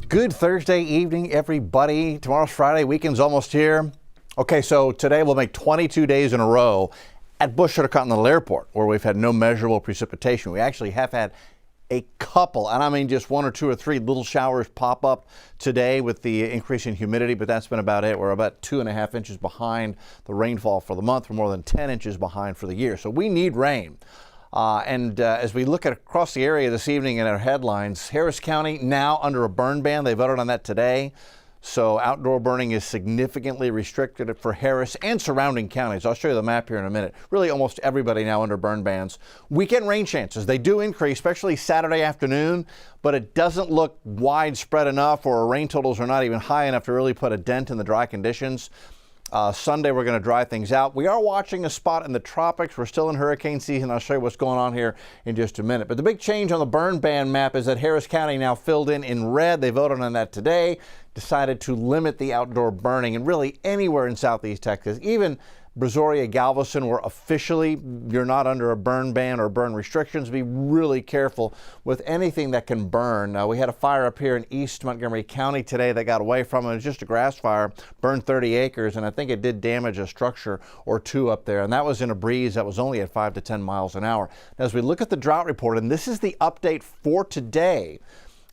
Good Thursday evening, everybody. Tomorrow's Friday, weekend's almost here. Okay, so today we'll make 22 days in a row at Bush Intercontinental Airport where we've had no measurable precipitation. We actually have had a couple, and I mean just one or two or three little showers pop up today with the increase in humidity, but that's been about it. We're about 2.5 inches behind the rainfall for the month. We're more than 10 inches behind for the year. So we need rain. As we look at across the area this evening in our headlines, Harris County now under a burn ban. They voted on that today. So outdoor burning is significantly restricted for Harris and surrounding counties. I'll show you the map here in a minute. Really almost everybody now under burn bans. Weekend rain chances, they do increase, especially Saturday afternoon, but it doesn't look widespread enough, or rain totals are not even high enough to really put a dent in the dry conditions. Sunday, we're going to dry things out. We are watching a spot in the tropics. We're still in hurricane season. I'll show you what's going on here in just a minute. But the big change on the burn ban map is that Harris County now filled in red. They voted on that today, decided to limit the outdoor burning, and really anywhere in southeast Texas, even Brazoria, Galveston, where officially you're not under a burn ban or burn restrictions. Be really careful with anything that can burn. We had a fire up here in East Montgomery County today that got away from it. It was just a grass fire, burned 30 acres, and I think it did damage a structure or two up there. And that was in a breeze that was only at 5 to 10 miles an hour. Now, as we look at the drought report, and this is the update for today,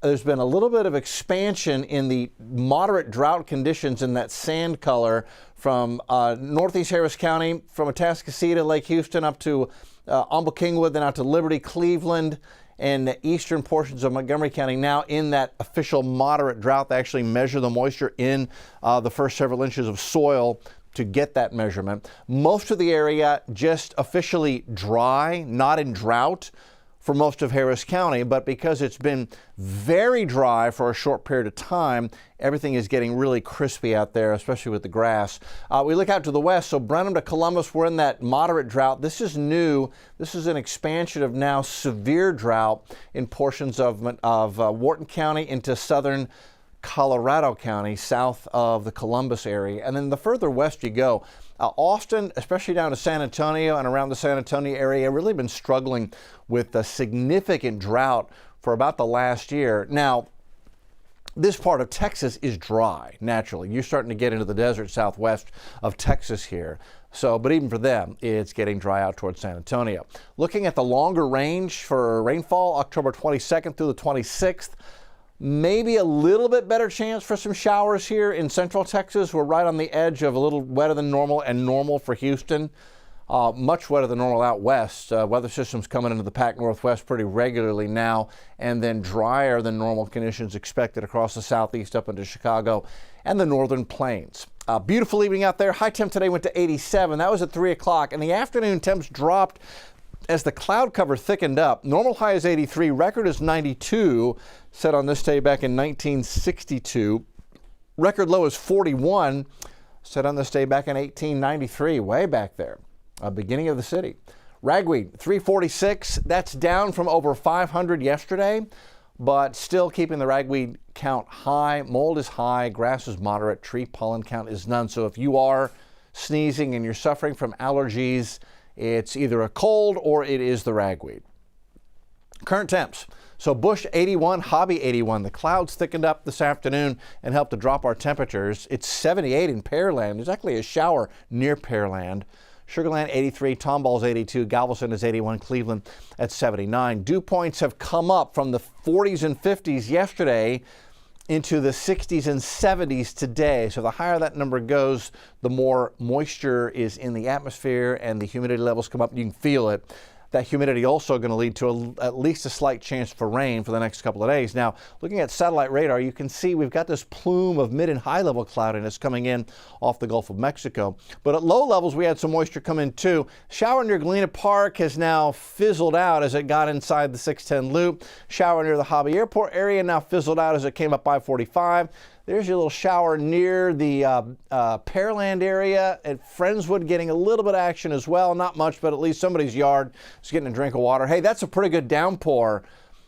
there's been a little bit of expansion in the moderate drought conditions in that sand color from northeast Harris County, from Atascocita, Lake Houston, up to Humble Kingwood, then out to Liberty, Cleveland, and the eastern portions of Montgomery County now in that official moderate drought. They actually measure the moisture in the first several inches of soil to get that measurement. Most of the area just officially dry, not in drought for most of Harris County, but because it's been very dry for a short period of time, everything is getting really crispy out there, especially with the grass. We look out to the west, so Brenham to Columbus, we're in that moderate drought. This is new. This is an expansion of now severe drought in portions of Wharton County into southern Colorado County, south of the Columbus area. And then the further west you go, Austin, especially down to San Antonio and around the San Antonio area, really been struggling with a significant drought for about the last year. Now, this part of Texas is dry, naturally. You're starting to get into the desert southwest of Texas here. So, but even for them, it's getting dry out towards San Antonio. Looking at the longer range for rainfall, October 22nd through the 26th, maybe a little bit better chance for some showers here in central Texas. We're right on the edge of a little wetter than normal and normal for Houston. Much wetter than normal out west. Weather systems coming into the Pac Northwest pretty regularly now, and then drier than normal conditions expected across the southeast up into Chicago and the northern plains. Beautiful evening out there. High temp today went to 87. That was at 3 o'clock. And the afternoon temps dropped as the cloud cover thickened up. Normal high is 83, record is 92, set on this day back in 1962. Record low is 41, set on this day back in 1893, way back there, beginning of the city. Ragweed, 346, that's down from over 500 yesterday, but still keeping the ragweed count high. Mold is high, grass is moderate, tree pollen count is none. So if you are sneezing and you're suffering from allergies, it's either a cold or it is the ragweed. Current temps. So Bush 81, Hobby 81. The clouds thickened up this afternoon and helped to drop our temperatures. It's 78 in Pearland. There's actually a shower near Pearland. Sugarland 83, Tomball's 82, Galveston is 81, Cleveland at 79. Dew points have come up from the 40s and 50s yesterday into the 60s and 70s today. So the higher that number goes, the more moisture is in the atmosphere and the humidity levels come up. You can feel it. That humidity also going to lead to at least a slight chance for rain for the next couple of days. Now, looking at satellite radar, you can see we've got this plume of mid and high level cloudiness coming in off the Gulf of Mexico. But at low levels, we had some moisture come in too. Shower near Galena Park has now fizzled out as it got inside the 610 loop. Shower near the Hobby Airport area now fizzled out as it came up by 45. There's your little shower near the Pearland area at Friendswood, getting a little bit of action as well. Not much, but at least somebody's yard is getting a drink of water. Hey, that's a pretty good downpour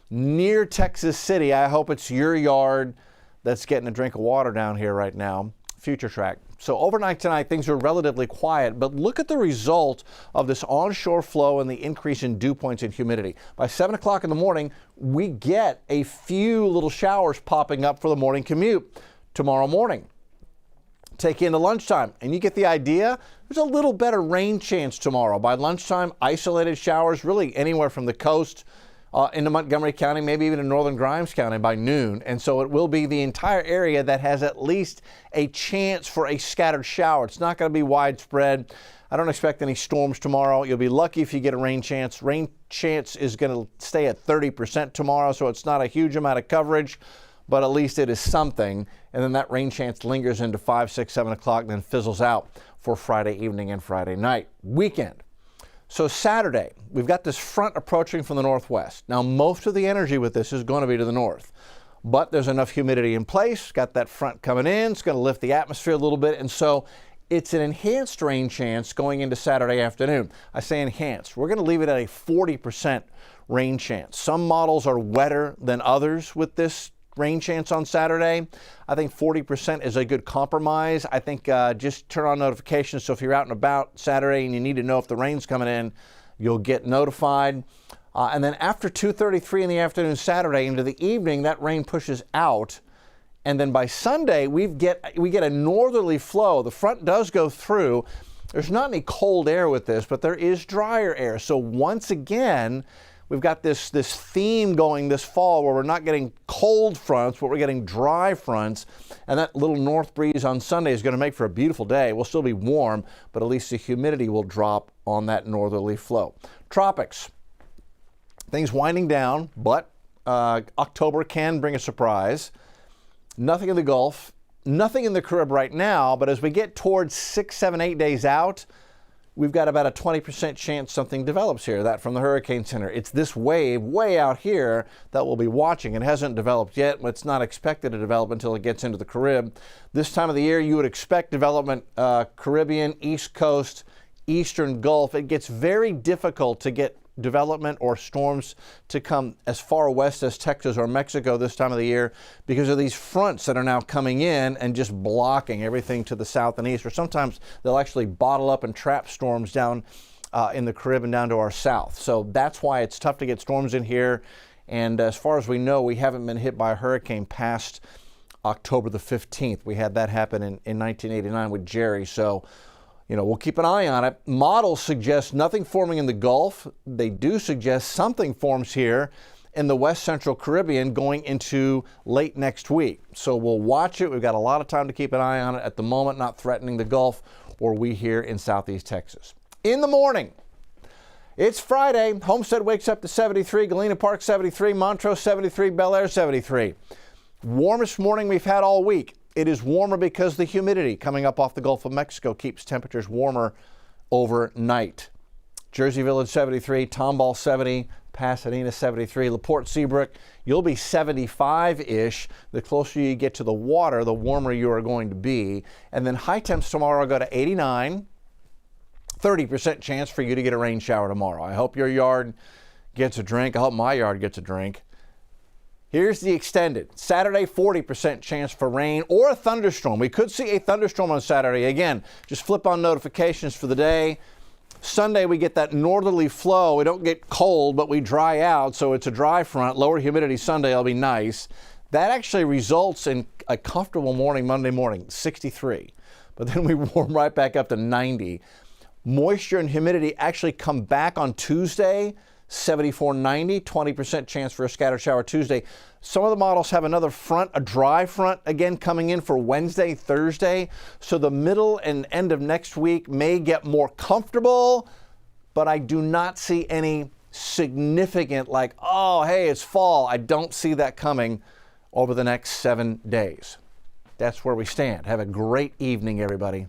near Texas City. I hope it's your yard that's getting a drink of water down here right now. Future track. So overnight tonight, things are relatively quiet, but look at the result of this onshore flow and the increase in dew points and humidity. By 7 o'clock in the morning, we get a few little showers popping up for the morning commute tomorrow morning. Take you into lunchtime, and you get the idea. There's a little better rain chance tomorrow. By lunchtime, isolated showers really anywhere from the coast into Montgomery County, maybe even in northern Grimes County by noon. And so it will be the entire area that has at least a chance for a scattered shower. It's not going to be widespread. I don't expect any storms tomorrow. You'll be lucky if you get a rain chance. Rain chance is going to stay at 30% tomorrow, so it's not a huge amount of coverage, but at least it is something. And then that rain chance lingers into 5, 6, 7 o'clock, then fizzles out for Friday evening and Friday night. Weekend. So Saturday, we've got this front approaching from the northwest. Now, most of the energy with this is going to be to the north, but there's enough humidity in place. Got that front coming in. It's going to lift the atmosphere a little bit, and so it's an enhanced rain chance going into Saturday afternoon. I say enhanced. We're going to leave it at a 40% rain chance. Some models are wetter than others with this rain chance on Saturday. I think 40% is a good compromise. I think just turn on notifications, so if you're out and about Saturday and you need to know if the rain's coming in, you'll get notified. And then after 2:33 in the afternoon Saturday into the evening, that rain pushes out. And then by Sunday, we get a northerly flow. The front does go through. There's not any cold air with this, but there is drier air. So once again, we've got this theme going this fall where we're not getting cold fronts, but we're getting dry fronts. And that little north breeze on Sunday is going to make for a beautiful day. We'll still be warm, but at least the humidity will drop on that northerly flow. Tropics. Things winding down, but October can bring a surprise. Nothing in the Gulf, nothing in the Carib right now, but as we get towards 6, 7, 8 days out, we've got about a 20% chance something develops here. That from the Hurricane Center. It's this wave way out here that we'll be watching. It hasn't developed yet, but it's not expected to develop until it gets into the Carib. This time of the year, you would expect development Caribbean, East Coast, Eastern Gulf. It gets very difficult to get development or storms to come as far west as Texas or Mexico this time of the year because of these fronts that are now coming in and just blocking everything to the south and east. Or sometimes they'll actually bottle up and trap storms down in the Caribbean and down to our south. So that's why it's tough to get storms in here. And as far as we know, we haven't been hit by a hurricane past October the 15th. We had that happen in 1989 with Jerry. So we'll keep an eye on it. Models suggest nothing forming in the Gulf. They do suggest something forms here in the west central Caribbean going into late next week. So we'll watch it. We've got a lot of time to keep an eye on it. At the moment, not threatening the Gulf or we here in southeast Texas. In the morning, it's Friday. Homestead wakes up to 73, Galena Park 73, Montrose 73, Bel Air 73. Warmest morning we've had all week. It is warmer because the humidity coming up off the Gulf of Mexico keeps temperatures warmer overnight. Jersey Village 73, Tomball 70, Pasadena 73, LaPorte Seabrook, you'll be 75-ish. The closer you get to the water, the warmer you are going to be. And then high temps tomorrow go to 89, 30% chance for you to get a rain shower tomorrow. I hope your yard gets a drink. I hope my yard gets a drink. Here's the extended. Saturday, 40% chance for rain or a thunderstorm. We could see a thunderstorm on Saturday. Again, just flip on notifications for the day. Sunday, we get that northerly flow. We don't get cold, but we dry out, so it's a dry front. Lower humidity Sunday will be nice. That actually results in a comfortable morning Monday morning, 63. But then we warm right back up to 90. Moisture and humidity actually come back on Tuesday. 74, 90, 20% chance for a scattered shower Tuesday. Some of the models have another front, a dry front, again coming in for Wednesday, Thursday. So the middle and end of next week may get more comfortable, but I do not see any significant oh, hey, it's fall. I don't see that coming over the next 7 days. That's where we stand. Have a great evening, everybody.